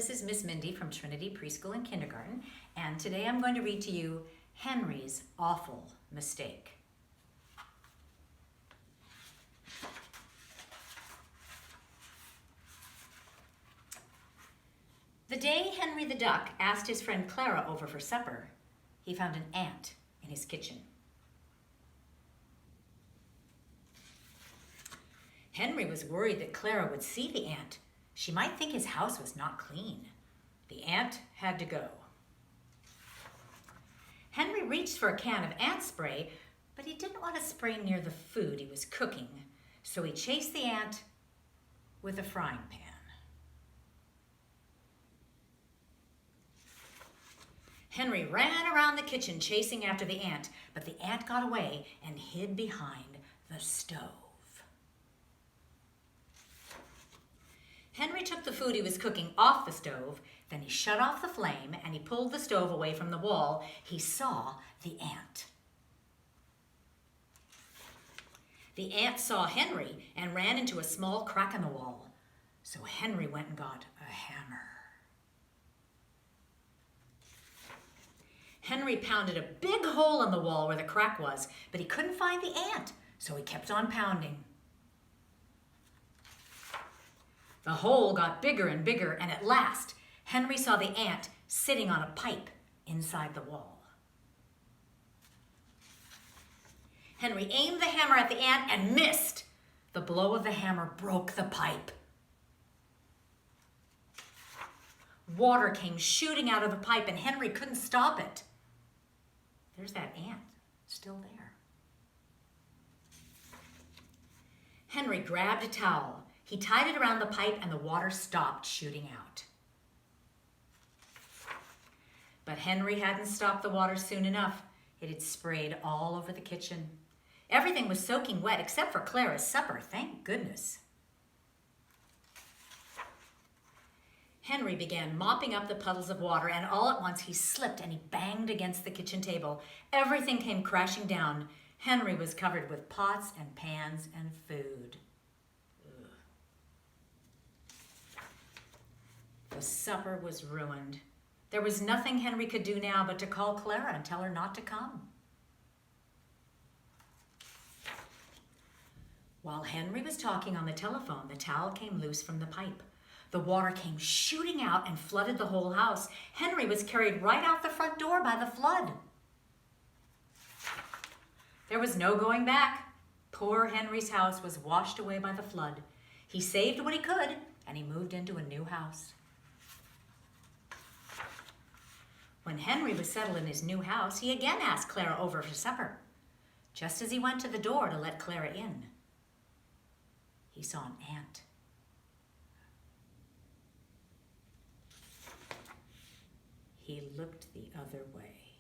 this is Miss Mindy from Trinity Preschool and Kindergarten, and today I'm going to read to you Henry's Awful Mistake. The day Henry the Duck asked his friend Clara over for supper, he found an ant in his kitchen. Henry was worried that Clara would see the ant. She might think his house was not clean. The ant had to go. Henry reached for a can of ant spray, but he didn't want to spray near the food he was cooking, so he chased the ant with a frying pan. Henry ran around the kitchen chasing after the ant, but the ant got away and hid behind the stove. Henry took the food he was cooking off the stove, then he shut off the flame and he pulled the stove away from the wall. He saw the ant. The ant saw Henry and ran into a small crack in the wall. So Henry went and got a hammer. Henry pounded a big hole in the wall where the crack was, but he couldn't find the ant, so he kept on pounding. The hole got bigger and bigger, and at last, Henry saw the ant sitting on a pipe inside the wall. Henry aimed the hammer at the ant and missed. The blow of the hammer broke the pipe. Water came shooting out of the pipe, and Henry couldn't stop it. There's that ant, still there. Henry grabbed a towel. He tied it around the pipe and the water stopped shooting out. But Henry hadn't stopped the water soon enough. It had sprayed all over the kitchen. Everything was soaking wet except for Clara's supper, thank goodness. Henry began mopping up the puddles of water, and all at once he slipped and he banged against the kitchen table. Everything came crashing down. Henry was covered with pots and pans and food. The supper was ruined. There was nothing Henry could do now but to call Clara and tell her not to come. While Henry was talking on the telephone, the towel came loose from the pipe. The water came shooting out and flooded the whole house. Henry was carried right out the front door by the flood. There was no going back. Poor Henry's house was washed away by the flood. He saved what he could, and he moved into a new house. When Henry was settled in his new house, he again asked Clara over for supper. Just as he went to the door to let Clara in, he saw an ant. He looked the other way.